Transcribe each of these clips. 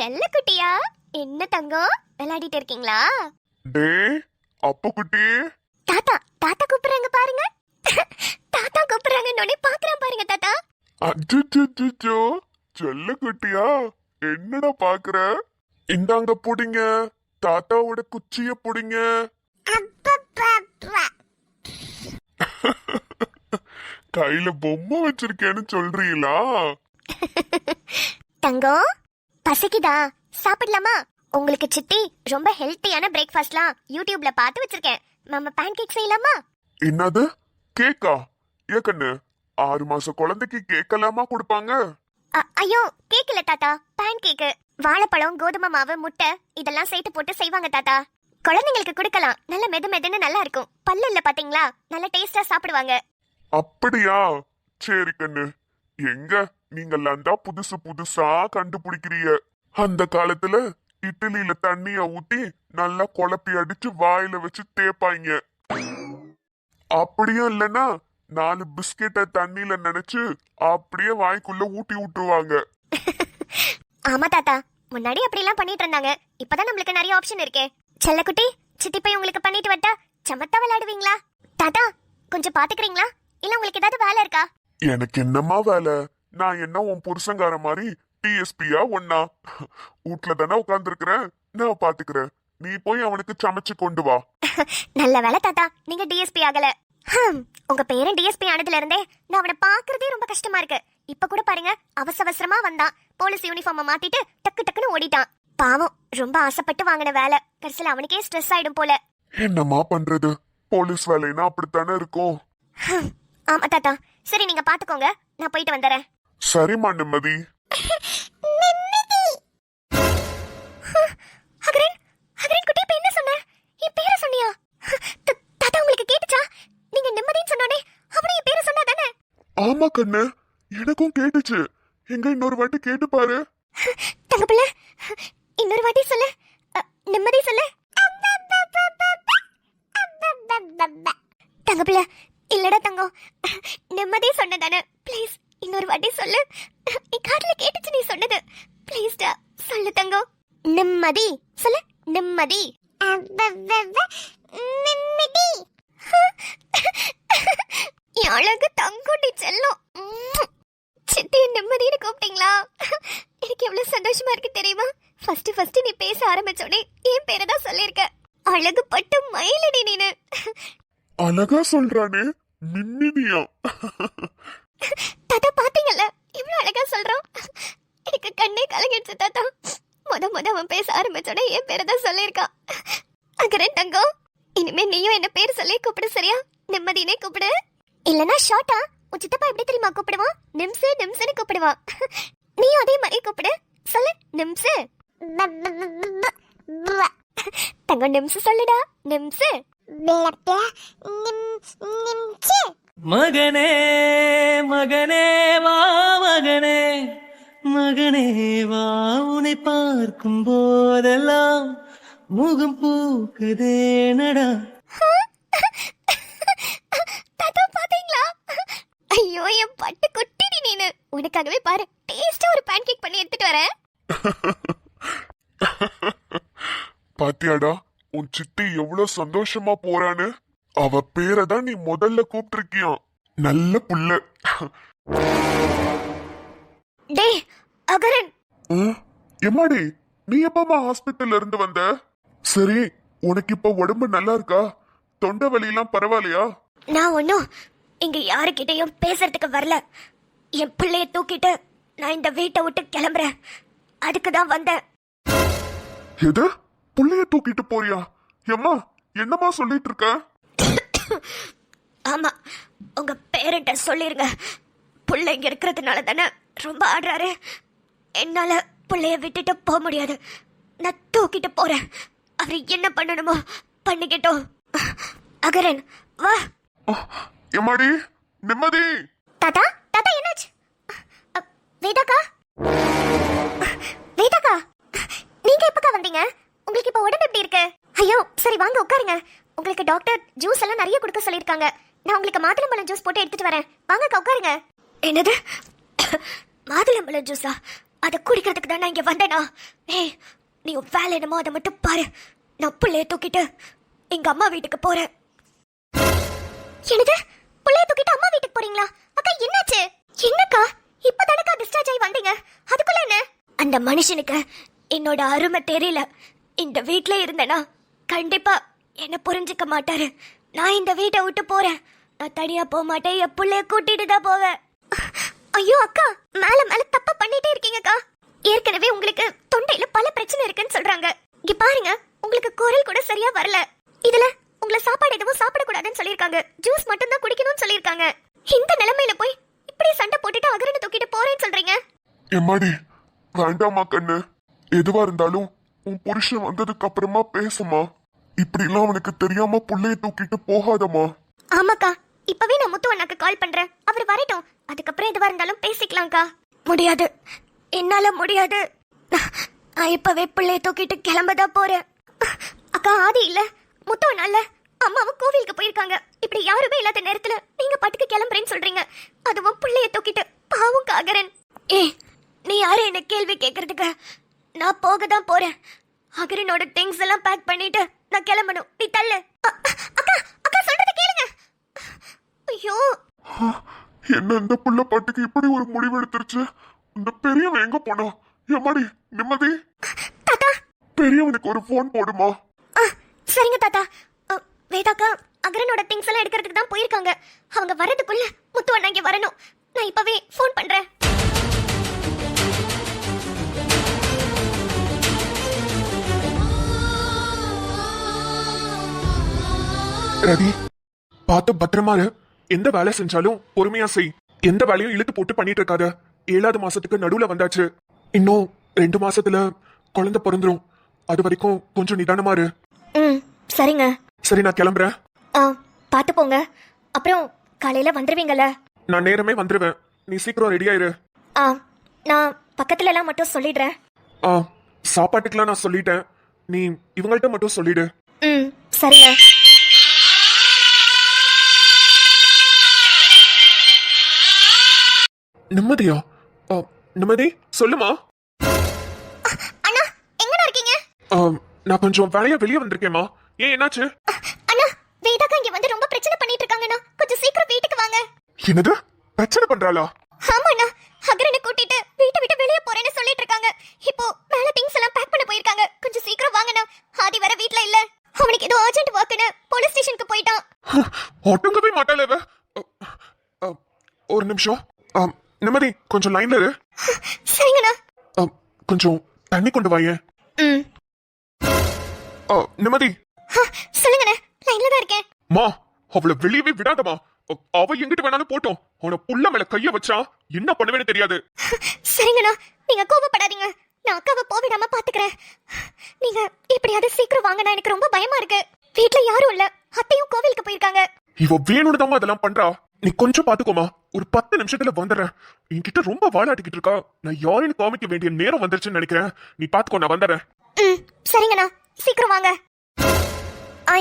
செல்ல குட்டியா, என்ன தங்கம் விளையாடிட்டு இருக்கீங்களா? டேய் அப்ப குட்டி. தாத்தா தாத்தா கூப்பிடுறாங்க பாருங்க. தாத்தா கூப்பிடுறாங்கன்னு பாக்குறேன் பாருங்க தாத்தா. அச்சோ செல்ல குட்டியா, என்னடா பாக்குற? இந்தாங்க புடிங்க, தாத்தாவோட குச்சிய புடிங்க. கையில பொம்மை வச்சிருக்கேன்னு சொல்றீங்களா? தங்கம் பசிக்குதா, சாப்பிடலாமா? உங்களுக்கு சித்தி ரொம்ப ஹெல்த்தியான பிரேக்ஃபாஸ்ட்லாம் யூடியூப்ல பார்த்து வச்சிருக்கேன். நம்ம பேன் கேக் செய்யலாமா? என்னது கேக்கா? ஏ கண்ணு, 6 மாச குழந்தைக்கு கேக்கலாமா கொடுப்பாங்க? ஐயோ கேக் இல்ல தாத்தா, பேன் கேக்கு. வாழைப்பழம், கோதுமை மாவு, முட்டை இதெல்லாம் சேர்த்து போட்டு செய்வாங்க தாத்தா. குழந்தைங்களுக்கு கொடுக்கலாம். நல்ல மெது மெதுன்னு நல்லா இருக்கும். பல்லு இல்ல பாத்தீங்களா, நல்ல டேஸ்டா சாப்பிடுவாங்க. அப்படியா? சரி கண்ணு, எங்க நீங்கெல்லாம் தான் புதுசு புதுசா கண்டுபிடிக்கிறீங்க. அந்த காலத்துல இட்லியில தண்ணிய ஊத்தி நல்லா குழப்பி அடிச்சு வாயில வச்சு தேப்பாங்க. அப்படியும் இல்லைன்னா 4 பிஸ்கெட்டை தண்ணியில நினைச்சு அப்படியே வாய்க்குள்ள ஊட்டி விட்டுருவாங்க. ஆமா தாத்தா, முன்னாடி அப்படி எல்லாம் பண்ணிட்டு இருந்தாங்க. இப்பதான் நம்மளுக்கு நிறைய ஆப்ஷன் இருக்கே. செல்லக்குட்டி, சித்தி போய் உங்களுக்கு பண்ணிட்டு வட்டா சமத்தா விளையாடுவீங்களா? தாத்தா கொஞ்சம் பாத்துக்கிறீங்களா? இல்ல உங்களுக்கு ஏதாவது வேலை இருக்கா? எனக்கு என்னமா வேலை? நான் என்ன உன் புருஷங்கார மாதிரி டிஎஸ்பியா ஒன்னா? வீட்டுல தானே உட்கார்ந்துருக்கிறேன், நான் பாத்துக்கிறேன். நீ போய் அவனுக்கு சமைச்சு கொண்டு வா. நல்ல வேலை தாத்தா, நீங்க டிஎஸ்பி ஆகல. உங்க பேரன் டிஎஸ்பி ஆனதுல இருந்தே நான் அவனை பாக்குறதே ரொம்ப கஷ்டமா இருக்கு. இப்ப கூட பாருங்க, அவசரமா வந்தான், போலீஸ் யூனிஃபார்ம மாத்திட்டு டக்கு டக்குன்னு ஓடிட்டான். பாவம், ரொம்ப ஆசைப்பட்டு வாங்கின வேலை, கடைசியில அவனுக்கே ஸ்ட்ரெஸ் ஆயிடும் போல. என்னமா பண்றது, போலீஸ் வேலைன்னா அப்படித்தானே இருக்கும். ஆமா தாத்தா, சரி நீங்க பாத்துக்கோங்க, நான் போயிட்டு வந்துறேன். சரிம்மா நிம்மதி. குட்டி இப்ப என்ன சொன்ன? என் பேரை சொன்னியா? தாத்தா உங்களுக்கு கேட்டுச்சா? நீங்க நிம்மதின்னு சொன்னோனே அவனே என் பேரை சொன்னா தானே? ஆமா கண்ணு, எனக்கும் கேட்டுச்சு. எங்க இன்னொரு வாட்டி கேட்டு பாரு. தங்கப்பிள்ள, இன்னொரு வாட்டி சொல்லு. நிம்மதி சொல்லு. தங்கப்பிள்ள, இல்லடா தங்கம், நிம்மதி சொன்னதானே. ப்ளீஸ் இன்னொரு வாட்டி சொல்லு. என் காதுல கேட்டுச்சு நீ சொன்னது. ப்ளீஸ்டா சொல்லு தங்கம். நிம்மதி சொல்லு. நிம்மதி. நிம்மதி. அழகு தங்குண்டி செல்லும். சித்தி நிம்மதினு கூப்பிட்டீங்களா? எனக்கு எவ்வளவு சந்தோஷமா இருக்கு தெரியுமா? ஃபர்ஸ்ட் நீ பேச ஆரம்பிச்சோடனே என் பேரை தான் சொல்லிருக்க. அழகு பட்டு மயிலடி நீனு. அழகா சொல்றானே, மின்னினியா? தாத்தா பாத்தீங்கல்ல, இவ்வளவு அழகா சொல்றான். எனக்கு கண்ணே கலங்கிடுச்சு தாத்தா. முத அவன் பேச ஆரம்பிச்சோடனே என் பேரை தான் சொல்லியிருக்கான். அகரன் தங்கம், இனிமே நீயும் என்ன பேர் சொல்லி கூப்பிடு, சரியா? நிம்மதினே கூப்பிடு. இல்லனா ஷார்ட்டா உன் சித்தப்பா எப்படி தெரியுமா கூப்பிடுவான்? நிம்சு நிம்சுன்னு கூப்பிடுவான். நீயும் அதே மாதிரி கூப்பிடு. சொல்லு நிம்சு. தங்கம் நிம்சு சொல்லுடா. நிம்சு. மகனே மகனே வா, மகனே மகனே வா, உன்னை பார்க்கும் போதெல்லாம் முகம் பூக்குதே நடா. தாத்தா பாத்தீங்களா? ஐயோ என் பட்டு குட்டிடி நீனு. உனக்காகவே பாரு, டேஸ்டா ஒரு பேன் கேக் பண்ணி எடுத்துட்டு வரேன். பாத்தியாடா உன் சித்தி எவ்வளவு சந்தோஷமா போறான்னு? அவ பேரை தான் நீ முதல்ல கூப்பிட்டிருக்கியான். நல்ல புள்ள. டேய் அகரன். எம்மாடி, நீ எப்பமா ஹாஸ்பிட்டல்ல இருந்து வந்த? சரி, உனக்கு இப்ப உடம்பு நல்லா இருக்கா? தொண்டை வலி எல்லாம் பரவாயில்லையா? நான் ஒன்னும் இங்க யாருக்கிட்டையும் பேசுறதுக்கு வரல. என் பிள்ளைய தூக்கிட்டு நான் இந்த வீட்டை விட்டு கிளம்புறேன். அதுக்கு தான் வந்தேன். எது, புள்ளைய தூக்கிட்டு போறியா? எம்மா, என்னமா சொல்லிட்டு இருக்க? ஆமா, உங்க பேரண்ட சொல்லிருங்க. புள்ளை இங்க இருக்கிறதுனால தானே ரொம்ப ஆடுறாரு. என்னால புள்ளைய விட்டுட்டு போக முடியாது. நான் தூக்கிட்டு போறேன். அவர் என்ன பண்ணணுமோ பண்ணிக்கிட்டோம். அகரன் வா. எம்மாடி நிம்மதி. தாத்தா தாத்தா என்னாச்சு? வேதாக்கா, வேதாக்கா நீங்க எப்பக்கா வந்தீங்க? உங்களுக்கு இப்ப உடம்பு எப்படி இருக்கு? ஐயோ சரி வாங்க உட்காருங்க. உங்களுக்கு டாக்டர் ஜூஸ் எல்லாம் நிறைய கொடுக்க சொல்லிருக்காங்க. நான் உங்களுக்கு மாதுளம்பழம் ஜூஸ் போட்டு எடுத்துட்டு வரேன். வாங்கக்கா உட்காருங்க. என்னது மாதுளம்பழம் ஜூஸா? அதை குடிக்கிறதுக்கு தான் நான் இங்க வந்தேனா? ஏய், நீ உன் வேலை என்னமோ அதை மட்டும் பாரு. நான் புள்ளைய தூக்கிட்டு எங்க அம்மா வீட்டுக்கு போறேன். என்னது, புள்ளைய தூக்கிட்டு அம்மா வீட்டுக்கு போறீங்களா? அக்கா என்னாச்சு? என்னக்கா இப்பதானக்கா டிஸ்சார்ஜ் ஆகி வந்தீங்க, அதுக்குள்ள என்ன? அந்த மனுஷனுக்கு என்னோட அருமை தெரியல. இந்த வீட்ல இருந்தேனா கண்டிப்பா என்ன புரிஞ்சுக்க மாட்டாரு. நான் இந்த வீட்டை விட்டு போறேன். நான் தனியா போக மாட்டேன், என் புள்ளைய கூட்டிட்டு தான் போவேன். ஐயோ அக்கா, மேல மேல தப்பா பண்ணிட்டே இருக்கீங்கக்கா. ஏற்கனவே உங்களுக்கு தொண்டையில பல பிரச்சனை இருக்குன்னு சொல்றாங்க. இங்க பாருங்க, உங்களுக்கு குரல் கூட சரியா வரல. இதுல உங்களை சாப்பாடு எதுவும் சாப்பிடக்கூடாதுன்னு சொல்லியிருக்காங்க. ஜூஸ் மட்டும் தான் குடிக்கணும்னு சொல்லியிருக்காங்க. இந்த நிலைமையில போய் இப்படி சண்டை போட்டுட்டு அகரனை தூக்கிட்டு போறேன்னு சொல்றீங்க. எம்மாடி, வேண்டாமா கண்ணு. எதுவா இருந்தாலும் உன் புருஷன் வந்ததுக்கு அப்புறமா பேசுமா. இப்படி எல்லாம் அவனுக்கு தெரியாம புள்ளைய தூக்கிட்டு போகாதமா. ஆமாக்கா, இப்பவே நான் முத்து அண்ணாக்கு கால் பண்றேன். அவர் வரட்டும், அதுக்கப்புறம் எதுவா இருந்தாலும் பேசிக்கலாம்க்கா. முடியாது, என்னால முடியாது. நான் இப்பவே பிள்ளைய தூக்கிட்டு கிளம்பதான் போறேன். அக்கா, ஆதி இல்ல, முத்து அண்ணா இல்ல, அம்மாவும் கோவிலுக்கு போயிருக்காங்க. இப்படி யாருமே இல்லாத நேரத்துல நீங்க பாட்டுக்கு கிளம்புறேன்னு சொல்றீங்க, அதுவும் பிள்ளைய தூக்கிட்டு. பாவம் காகரன். நீ யாரு என்ன கேள்வி கேட்கறதுக்கு? நான் போக தான் போறேன். அகரனோட திங்ஸ் எல்லாம் பேக் பண்ணிட்டு நான் கிளம்பணும். நீ தள்ளு. அக்கா, அக்கா சொல்றத கேளுங்க. ஐயோ, என்ன இந்த புள்ள பாட்டுக்கு இப்படி ஒரு முடிவு எடுத்துருச்சு. இந்த பெரியவன் எங்க போனா? எம்மாடி நிம்மதி, தாத்தா பெரியவனுக்கு ஒரு போன் போடுமா. சரிங்க தாத்தா. வேதாக்கா அகரனோட திங்ஸ் எல்லாம் எடுக்கிறதுக்கு தான் போயிருக்காங்க. அவங்க வரதுக்குள்ள முத்து அண்ணா இங்க வரணும். நான் இப்பவே ஃபோன் பண்றேன். ரவி, பார்த்து பத்திரமா இரு. எந்த வேலை செஞ்சாலும் பொறுமையா செய். எந்த வேலையும் இழுத்து போட்டு பண்ணிட்டு இருக்காத. 7வது மாசத்துக்கு நடுவுல வந்தாச்சு. இன்னும் 2 மாசத்துல குழந்தை பிறந்துரும். அது வரைக்கும் கொஞ்சம் நிதானமா இரு. சரிங்க. சரி, நான் கிளம்புறேன். பாத்து போங்க. அப்புறம் காலையில வந்துருவீங்கல்ல? நான் நேரமே வந்துருவேன். நீ சீக்கிரம் ரெடி ஆயிரு. நான் பக்கத்துல எல்லாம் மட்டும் சொல்லிடுறேன். சாப்பாட்டுக்கெல்லாம் நான் சொல்லிட்டேன். நீ இவங்கள்ட்ட மட்டும் சொல்லிடு. சரிங்க. நிம்மதியா? நிம்மதி, சொல்லுமா. அண்ணா, எங்கடா இருக்கீங்க? நான் கொஞ்சம் வேலையா வெளியே வந்திருக்கேம்மா. ஏன், என்னாச்சு? அண்ணா, வேதாக்கா இங்க வந்து ரொம்ப பிரச்சனை பண்ணிட்டு இருக்காங்கண்ணா. கொஞ்சம் சீக்கிரம் வீட்டுக்கு வாங்க. என்னது, பிரச்சனை பண்றாளா? ஆமாண்ணா, அகரனை கூட்டிட்டு வீட்டை விட்டு வெளியே போறேன்னு சொல்லிட்டு இருக்காங்க. இப்போ மேல திங்ஸ் எல்லாம் பேக் பண்ண போயிருக்காங்க. கொஞ்சம் சீக்கிரம் வாங்கண்ணா. ஆதி வர வீட்ல இல்ல. அவனுக்கு ஏதோ அர்ஜென்ட் ஒர்க்னு போலீஸ் ஸ்டேஷனுக்கு போயிட்டான். ஒட்டுங்கவே மாட்டாளே இவ. ஒரு நிமிஷம். நிம்மதி, கொஞ்சம் லைன்ல இரு. சரிங்கண்ணா. கொஞ்சம் தண்ணி கொண்டு வாங்க. நிம்மதி. சொல்லுங்கண்ணா, லைன்ல தான் இருக்கேன். மா, அவளை வெளியவே விடாதமா. அவ எங்கிட்ட வேணாலும் போட்டோம். அவனை புள்ள மேல கைய வச்சா என்ன பண்ணுவேன்னு தெரியாது. சரிங்கண்ணா, நீங்க கோவப்படாதீங்க. நான் அக்காவை போவிடாம பாத்துக்கிறேன். நீங்க எப்படியாவது சீக்கிரம் வாங்கண்ணா. எனக்கு ரொம்ப பயமா இருக்கு. வீட்ல யாரும் இல்ல, அத்தையும் கோவிலுக்கு போயிருக்காங்க. இவ வேணும்னு அதெல்லாம் பண்றா. நீ கொஞ்சம் பாத்துக்கோமா. ஒரு 10 நிமிஷத்துல வந்துடுறேன். என்கிட்ட ரொம்ப வாழாட்டிக்கிட்டு இருக்கா. நான் யாருன்னு காமிக்க வேண்டிய நேரம் வந்துருச்சுன்னு நினைக்கிறேன். நீ பாத்துக்கோ, நான் வந்துடுறேன். சரிங்கண்ணா, சீக்கிரம் வாங்க.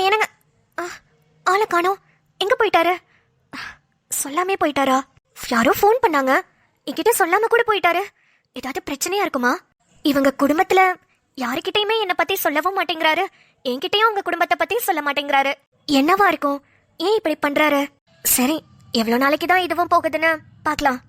என்னங்க, ஆளை காணோம். எங்க போயிட்டாரு? சொல்லாமே போயிட்டாரா? யாரோ ஃபோன் பண்ணாங்க, என்கிட்ட சொல்லாம கூட போயிட்டாரு. ஏதாவது பிரச்சனையா இருக்குமா? இவங்க குடும்பத்துல யாருக்கிட்டையுமே என்னை பத்தி சொல்லவும் மாட்டேங்கிறாரு. என்கிட்டயும் உங்க குடும்பத்தை பத்தி சொல்ல மாட்டேங்கிறாரு. என்னவா இருக்கும்? ஏன் இப்படி பண்றாரு? சரி, எவ்வளவு நாளைக்கு தான் இதுவும் போகுதுன்னு பார்க்கலாம்.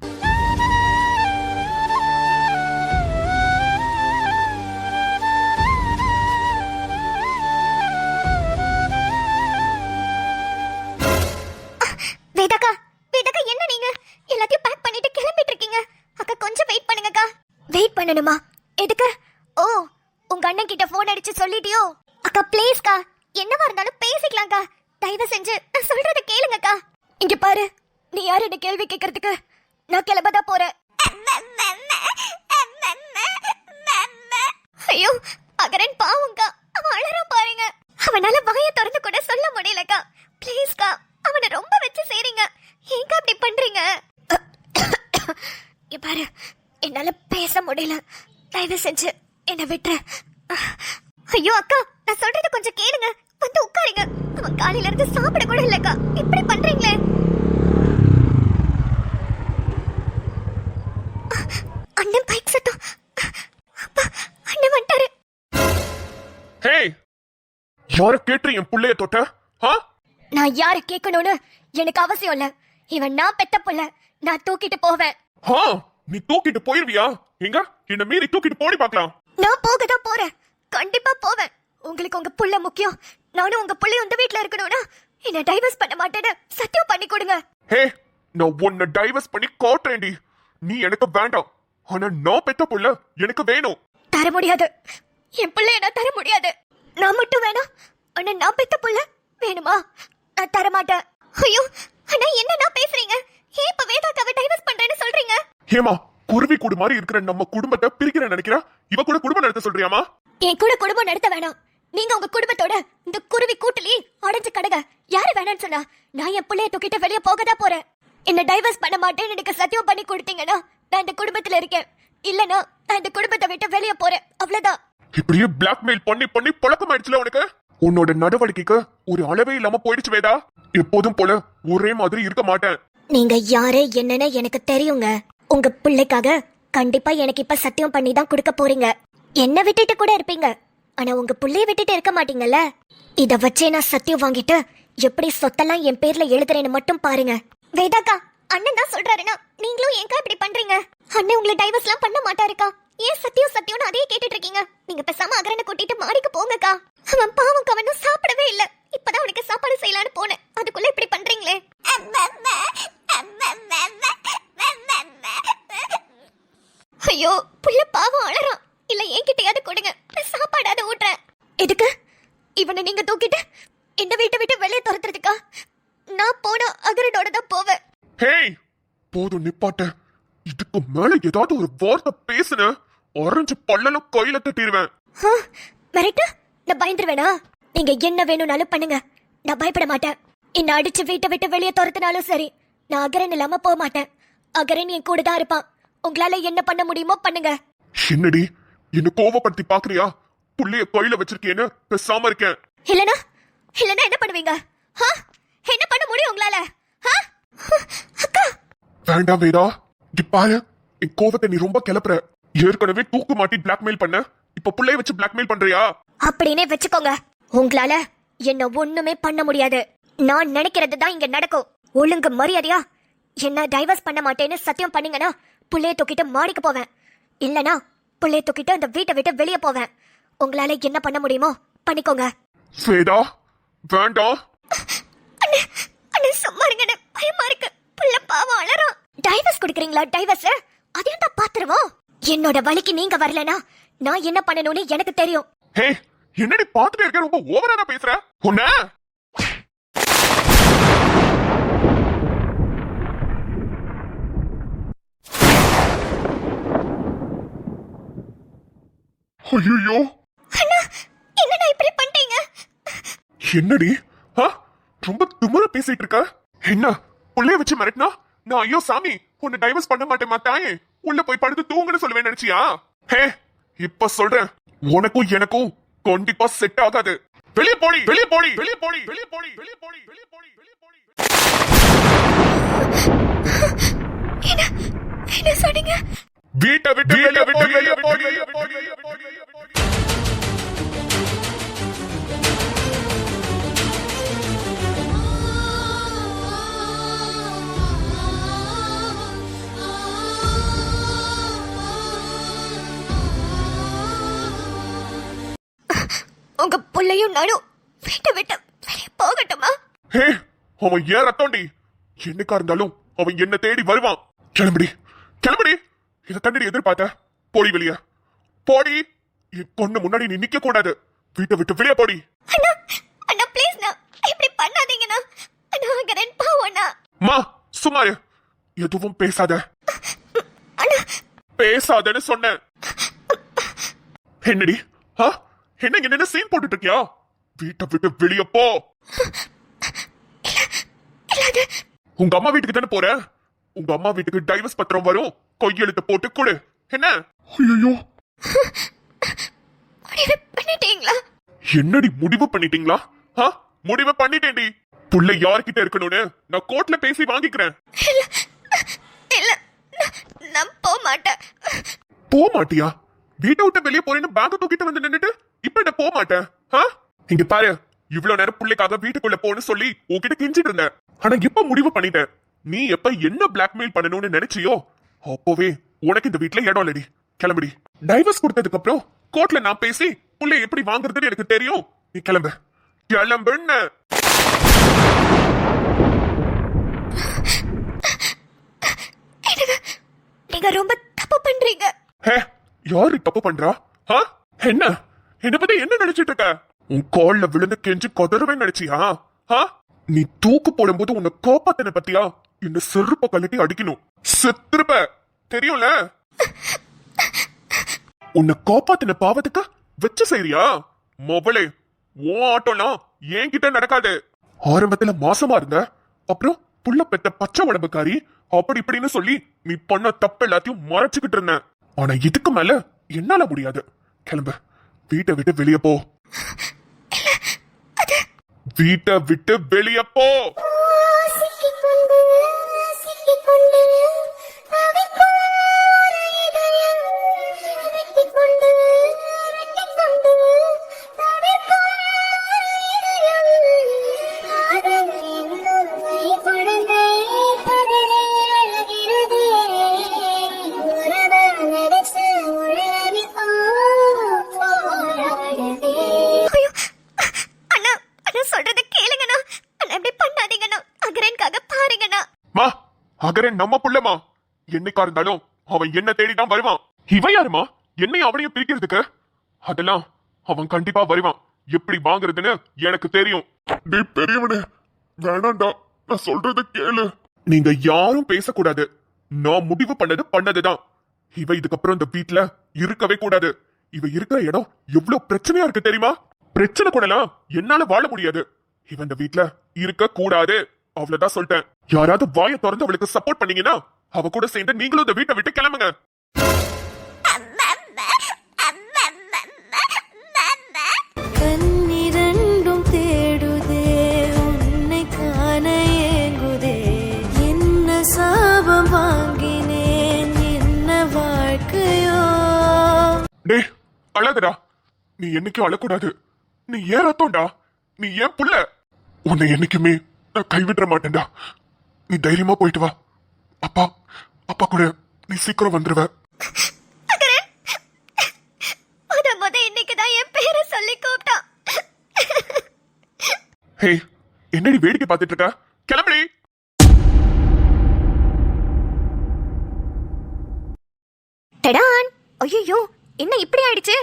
வேதாக்கா, வேதாக்கா, என்ன நீங்க எல்லாத்தையும் பேக் பண்ணிட்டு கிளம்பிட்டு இருக்கீங்க? அக்கா கொஞ்சம் வெயிட் பண்ணுங்கக்கா. வெயிட் பண்ணணுமா? எதுக்கு? ஓ, உங்க அண்ணன் கிட்ட போன் அடிச்சு சொல்லிட்டியோ? அக்கா ப்ளீஸ்க்கா, என்னவா இருந்தாலும் பேசிக்கலாம்க்கா. தயவு செஞ்சு நான் சொல்றத கேளுங்கக்கா. இங்க பாரு, நீ யாரு என்ன கேள்வி கேட்கறதுக்கு? நான் கிளம்பதான் போறேன். ஐயோ, அகரன் பாவம்க்கா, அவன் அழறான் பாருங்க. அவனால வாயை திறந்து கூட சொல்ல முடியலக்கா. ப்ளீஸ்க்கா, அவனை ரொம்ப வச்சு செய்றீங்க. ஏங்க அப்படி பண்றீங்க? இங்க பாரு, என்னால பேச முடியல. தயவு செஞ்சு என்ன விட்டுரு. ஐயோ அக்கா, நான் சொல்றத கொஞ்சம் கேளுங்க. வந்து உட்காருங்க. அவன் காலையில இருந்து சாப்பிட கூட இல்லக்கா. இப்படி பண்றீங்களே. அண்ணன் பைக் சத்தம் யார கேட்டு என் புள்ளைய தொட்ட? ஆ? நான் யாரை கேட்கணும்னு எனக்கு அவசியம் இல்ல. இவன் நான் பெத்த புள்ள. நான் தூக்கிட்டு போவேன். ஆ, நீ தூக்கிட்டு போயிருவியா? எங்க என்ன மீறி தூக்கிட்டு போடி பார்க்கலாம். நான் போகதான் போறேன். கண்டிப்பா போவேன். உங்களுக்கு உங்க புள்ள முக்கியம். நானும் உங்க புள்ளைய உங்க வீட்ல இருக்கணும்னா என்ன டைவர்ஸ் பண்ண மாட்டேன்னு சத்தியம் பண்ணி கொடுங்க. ஹே, நான் உன்னை டைவர்ஸ் பண்ணி காட்டுறேன்டி. நீ எனக்கு வேண்டாம். ஆனா நான் பெத்த புள்ள எனக்கு வேணும். தர முடியாது. என் பிள்ளைய நான் தர முடியாது. நான் மட்டும் வேணாம். ஆனா நான் பெத்த புள்ள வேணுமா? நான் தர மாட்டேன். ஐயோ, அண்ணா என்ன பேசுறீங்க? ஏன் இப்ப வேதாக்காவை டைவர்ஸ் பண்றேன்னு சொல்றீங்க? ஏமா, குருவி கூடு மாதிரி இருக்கிற நம்ம குடும்பத்தை பிரிக்கிறேன்னு நினைக்கிறா? இவ கூட குடும்பம் நடத்த சொல்றியாமா? என் கூட குடும்பம் நடத்த வேணாம். நீங்க உங்க குடும்பத்தோட இந்த குருவி கூட்டிலே அடைஞ்சு கடக. யாரு வேணான்னு சொன்னா? நான் என் பிள்ளைய தூக்கிட்டு வெளியே போகதான் போறேன். என்ன டைவர்ஸ் பண்ண மாட்டேன்னு எனக்கு சத்தியம் பண்ணி கொடுத்தீங்கன்னா நான் இந்த குடும்பத்துல இருக்கேன். இல்லனா நான் இந்த குடும்பத்தை விட்டு வெளியே போறேன். அவ்வளவுதான். இப்படியே பிளாக்மெயில் பண்ணி பண்ணி பழக்கமாயிடுச்சுல உனக்கு. உன்னோட நடவடிக்கைக்கு ஒரு அளவே இல்லாம போயிடுச்சு வேதா. எப்போதும் போல ஒரே மாதிரி இருக்க மாட்டேன். நீங்க யாரு என்னன்னு எனக்கு தெரியுங்க. உங்க பிள்ளைக்காக கண்டிப்பா எனக்கு இப்ப சத்தியம் பண்ணி தான் கொடுக்க போறீங்க. என்ன விட்டுட்டு கூட இருப்பீங்க. ஆனா உங்க புள்ளைய விட்டுட்டு இருக்க மாட்டீங்கல்ல. இத வச்சே நான் சத்தியம் வாங்கிட்டு எப்படி சொத்தெல்லாம் என் பேர்ல எழுதுறேன்னு மட்டும் பாருங்க. வேதாக்கா, அண்ணன் தான் சொல்றாருன்னா நீங்களும் ஏன்க்கா இப்படி பண்றீங்க? அண்ணன் உங்களை டைவர்ஸ்லாம் பண்ண மாட்டாருக்கா. ஏன் சத்தியம் சத்தியம்னு அதே கேட்டுட்டு இருக்கீங்க? நீங்க பேசாம அகரனை கூட்டிட்டு மாடிக்கு போங்கக்கா. அவன் பாவம் அவனும் சாப்பிடவே இல்ல. இப்பதான் உனக்கு சாப்பாடு செய்யலான்னு போனேன். அதுக்குள்ள இப்படி பண்றீங்களே. ஐயோ, புள்ள பாவம் அழறான். இல்ல என்கிட்டயாவது கொடுங்க, சாப்பாடாவது ஊட்டுறேன். எதுக்கு இவனை நீங்க தூக்கிட்டு இந்த வீட்டை விட்டு வெளியே துரத்துறதுக்கா? நான் போனா அகரனோட தான் போவேன். ஹேய், போதும் நிப்பாட்ட. இதுக்கு மேல ஏதாவது ஒரு வார்த்தை பேசுன ஆரஞ்சு பல்லல கையில தட்டிடுவேன். மிரட்டு? நான் பயந்துருவேனா? நீங்க என்ன வேணும்னாலும் பண்ணுங்க. நான் பயப்பட மாட்டேன். என்ன அடிச்சு வீட்டை விட்டு வெளியே துரத்தினாலும் சரி, நான் அகரன் இல்லாம போக மாட்டேன். அகரன் என் கூட தான் இருப்பான். உங்களால என்ன பண்ண முடியுமோ பண்ணுங்க. என்னடி என்ன கோவப்படுத்தி பாக்குறியா? புள்ளைய கையில வச்சிருக்கேன்னு பேசாம இருக்கேன். இல்லனா இல்லனா என்ன பண்ணுவீங்க? என்ன பண்ண முடியும் உங்களால? அக்கா, வேண்டாம் வேதா. பாரு, என் கோவத்தை நீ ரொம்ப கிளப்புற. ஏற்கனவே தூக்கு மாட்டி பிளாக்மெயில் பண்ண. இப்ப புள்ளைய வச்சு பிளாக்மெயில் பண்றியா? அப்படினே வச்சுக்கோங்க. உங்களால என்ன ஒண்ணுமே பண்ண முடியாது. நான் நினைக்கிறது தான் இங்க நடக்கும். ஒழுங்கு மரியாதையா என்ன டைவர்ஸ் பண்ண மாட்டேன்னு சத்தியம் பண்ணீங்கன்னா புள்ளைய தூக்கிட்டு மாடிக்கு போவேன். இல்லனா புள்ளைய தூக்கிட்டு அந்த வீட்டை விட்டு வெளியே போவேன். உங்களால என்ன பண்ண முடியுமோ பண்ணிக்கோங்க. வேதா, வேண்டாம். அண்ணே சும்மா இருங்க. பயமா இருக்கு. புள்ள பாவம் அழறான். டைவர்ஸ் குடுக்குறீங்களா? டைவர்ஸ் அதையும் தான் பாத்துருவோம். என்னோட வழிக்கு நீங்க வரலனா நான் என்ன பண்ணணும்னு எனக்கு தெரியும். ஹே, என்னடி பாத்துட்டே இருக்க? ரொம்ப ஓவரா தான் பேசுற. உன்ன ஐயோ, அண்ணா என்னடா இப்படி பண்ணிட்டீங்க? என்னடி ரொம்ப திமிர பேசிட்டு இருக்க. என்ன புள்ளைய வச்சு மிரட்டினா நான் ஐயோ சாமி உன்னை டைவர்ஸ் பண்ண மாட்டேன் மாட்டாயே உள்ள போய் படுத்து தூங்குன்னு சொல்லுவேன் நினைச்சியா? ஹே, இப்ப சொல்றேன், உனக்கும் எனக்கும் கண்டிப்பா செட் ஆகாது. வெளியே போடி, வெளியே போடி, வெளியே போடி, வெளியே போடி, வெளியே போடி, வெளியே போடி, வெளியே போடி. என்ன சொன்னீங்க? வீட்டை விட்டு வெளியே விட்டு வெளியே போடி, வெளியே போடி, வெளியே போடி. உங்க புள்ளையும் நானும் வீட்டை விட்டு வெளியே போகட்டுமா? ஹே, அவன் ஏன் ரத்தோண்டி? என்னைக்கா இருந்தாலும் அவன் என்ன தேடி வருவான். கிளம்புடி, கிளம்புடி. இதை கண்டடி எதிர்பார்த்த? போடி வெளிய, போடி. என் பொண்ணு முன்னாடி நீ நிக்க கூடாது. வீட்டை விட்டு வெளியே போடி. அண்ணா, அண்ணா ப்ளீஸ் நான் இப்படி பண்ணாதீங்கண்ணா. அண்ணா அகரன் பாவண்ணா. மா சும்மா இரு. எதுவும் பேசாத. அண்ணா பேசாதன்னு சொன்னேன். என்னடி என்ன சீன் போட்டுட்டு இருக்கியா? வீட்டை விட்டு வெளிய போ. உங்க அம்மா வீட்டுக்கு தானே போற? உங்க அம்மா வீட்டுக்கு டைவர்ஸ் பத்திரம் வரும். கையெழுத்து போட்டு கொடு. என்ன? ஐயோ, பண்ணிட்டீங்களா? என்னடி முடிவு பண்ணிட்டீங்களா? முடிவு பண்ணிட்டேன்டி. புள்ள யார்கிட்ட இருக்கணும்னு நான் கோர்ட்ல பேசி வாங்கிக்கிறேன். இல்ல, நான் போக மாட்டேன். போக மாட்டியா? வீட்டை விட்டு வெளியே போறேன்னு பேங்க தூக்கிட்டு வந்து நின்னுட்டு இப்ப என்ன போக மாட்டேன்? இங்க பாரு, இவ்வளவு நேரம் பிள்ளைக்காக வீட்டுக்குள்ள போன்னு சொல்லி உன்கிட்ட கெஞ்சிட்டு இருந்தேன். ஆனா இப்ப முடிவு பண்ணிட்டேன். நீ எப்ப என்ன பிளாக்மெயில் பண்ணணும்னு நினைச்சியோ அப்பவே உனக்கு இந்த வீட்டுல இடம் இல்லடி. கிளம்புடி. டைவர்ஸ் கொடுத்ததுக்கு அப்புறம் கோர்ட்ல நான் பேசி புள்ளை எப்படி வாங்குறதுன்னு எனக்கு தெரியும். நீ கிளம்பு. கிளம்புன்னு. நீங்க ரொம்ப தப்பு பண்றீங்க. யாரு தப்பு பண்றா? என்ன என்ன பத்தி என்ன நினைச்சிட்டு இருக்க? உன் கால்ல விழுந்து கெஞ்சு கொதறவே நினைச்சியா? நீ தூக்கு போடும்போது உன்னை காப்பாத்தின பத்தியா? இந்த செருப்ப கழட்டி அடிக்கணும். செத்துருப்ப தெரியும்ல. உன்னை காப்பாத்தின பாவத்துக்கு வச்சு செய்றியா? மொபைலே உன் ஆட்டோலாம் என்கிட்ட நடக்காது. ஆரம்பத்துல மாசமா இருந்த, அப்புறம் புள்ள பெத்த பச்சை உடம்புக்காரி அப்படி இப்படின்னு சொல்லி நீ பண்ண தப்பு எல்லாத்தையும் மறைச்சுக்கிட்டு இருந்த. ஆனா இதுக்கு மேல என்னால முடியாது. கிளம்பு. வீட்டை விட்டு வெளியே போ. வீட்டை விட்டு வெளியே போ. அகரன் நம்ம புள்ளமா. என்னைக்கா இருந்தாலும் அவன் என்ன தேடிதான் வருவான். இவன் யாருமா என்னை அவனையும் பிரிக்கிறதுக்கு? அதெல்லாம் அவன் கண்டிப்பா வருவான். எப்படி வாங்குறதுன்னு எனக்கு தெரியும். நீ பெரியவனே வேணாண்டா, நான் சொல்றத கேளு. நீங்க யாரும் பேசக்கூடாது. நான் முடிவு பண்ணதுதான். இவ இதுக்கப்புறம் இந்த வீட்டுல இருக்கவே கூடாது. இவ இருக்கிற இடம் எவ்வளவு பிரச்சனையா இருக்கு தெரியுமா? பிரச்சனை கூடலாம் என்னால வாழ முடியாது. இவ இந்த வீட்டுல இருக்க கூடாது. அவ்வளவுதான் சொல்லிட்டேன். யாராவது வாயை திறந்து அவளுக்கு சப்போர்ட் பண்ணீங்கன்னா அவ கூட சேர்ந்து நீங்களும் இந்த வீட்டை விட்டு கிளம்புங்க. கண்ணிரண்டும் தேடுதே உன்னை காண ஏங்குதே. என்ன சாபம் வாங்கினேன் என்ன வாழ்க்கையோ. டே அழகுடா. நீ என்னைக்கும் அழக்கூடாது. நீ ஏன் ரத்தம்டா. நீ ஏன் புள்ள. உன்னை என்னைக்குமே நான் கைவிட மாட்டேன்டா. நீ தைரியமா போயிட்டு வா. அப்பா கூட நீ சீக்கிரம் வந்துருவ. இன்னைக்குதான் என் பேரை சொல்லி கூப்பிட்டான். ஹே, என்னடி வேடிக்கை பார்த்துட்டு இருக்க? கிளம்பி. டடான். ஐயோ, என்ன இப்படி ஆயிடுச்சு?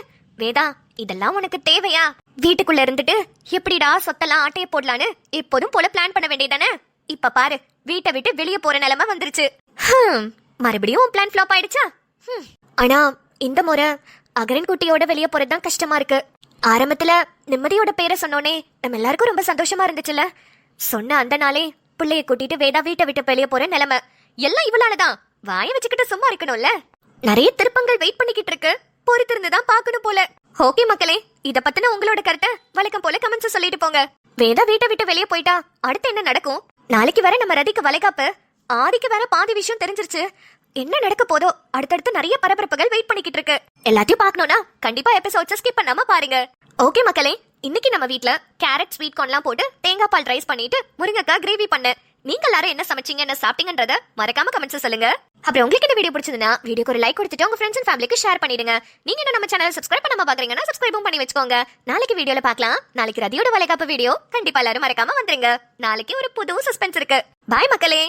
வேதா, இதெல்லாம் உனக்கு தேவையா? வீட்டுக்குள்ள இருந்துட்டு எப்படிடா சொத்தெல்லாம் ஆட்டைய போடலான்னு எப்போதும் போல பிளான் பண்ண வேண்டியதானே? இப்ப பாரு, வீட்டை விட்டு வெளியே போற நிலைமை வந்துருச்சு. மறுபடியும் பிளான் ஃபிளாப் ஆயிடுச்சா? ஆனா இந்த முறை அகரன் குட்டியோட வெளியே போறதுதான் கஷ்டமா இருக்கு. ஆரம்பத்துல நிம்மதியோட பேரை சொன்னோனே நம்ம எல்லாருக்கும் ரொம்ப சந்தோஷமா இருந்துச்சுல்ல. சொன்ன அந்த நாளே பிள்ளைய கூட்டிட்டு வேதா வீட்டை விட்டு வெளியே போற நிலைமை. எல்லாம் இவளாலதான். வாய வச்சுக்கிட்டு சும்மா இருக்கணும்ல. நிறைய திருப்பங்கள் வெயிட் பண்ணிக்கிட்டு இருக்கு. பொறுத்திருந்துதான் பாக்கணும் போல. ஓகே மக்களே, இத பத்தின உங்களோட கருத்தை வழக்கம் போல கமெண்ட்ஸ் சொல்லிட்டு போங்க. வேதா வீட்டை விட்டு வெளியே போயிட்டா அடுத்து என்ன நடக்கும்? நாளைக்கு வர நம்ம ரதிக்கு வளைகாப்பு. ஆதிக்கு வேற பாதி விஷயம் தெரிஞ்சிருச்சு. என்ன நடக்க போதோ அடுத்தடுத்து நிறைய பரபரப்புகள் வெயிட் பண்ணிக்கிட்டு இருக்கு. எல்லாத்தையும் பார்க்கணும்னா கண்டிப்பா எபிசோட்ஸ் ஸ்கிப் பண்ணாம பாருங்க. ஓகே மக்களே, இன்னைக்கு நம்ம வீட்ல கேரட் ஸ்வீட் கார்ன்லாம் போட்டு தேங்காய் பால் ரைஸ் பண்ணிட்டு முருங்கைக்காய் கிரேவி பண்ண. நீங்க எல்லாரும் என்ன சமைச்சீங்க, என்ன சாப்பிட்டீங்கன்றத மறக்காம கமெண்ட்ஸ் சொல்லுங்க. அப்புறம் உங்களுக்கு இந்த வீடியோ பிடிச்சதுன்னா வீடியோக்கு ஒரு லைக் கொடுத்துட்டு உங்க ஃப்ரெண்ட்ஸ் அண்ட் ஃபேமிலிக்கு ஷேர் பண்ணிடுங்க. நீங்க இன்னும் நம்ம சேனல் சப்ஸ்கிரைப் பண்ணாம பாக்குறீங்கன்னா சப்ஸ்கிரைபும் பண்ணி வச்சுக்கோங்க. நாளைக்கு வீடியோல பார்க்கலாம். நாளைக்கு ரதியோட வளைகாப்பு வீடியோ கண்டிப்பா எல்லாரும் மறக்காம வந்துருங்க. நாளைக்கு ஒரு புது சஸ்பென்ஸ் இருக்கு. பாய் மக்களே.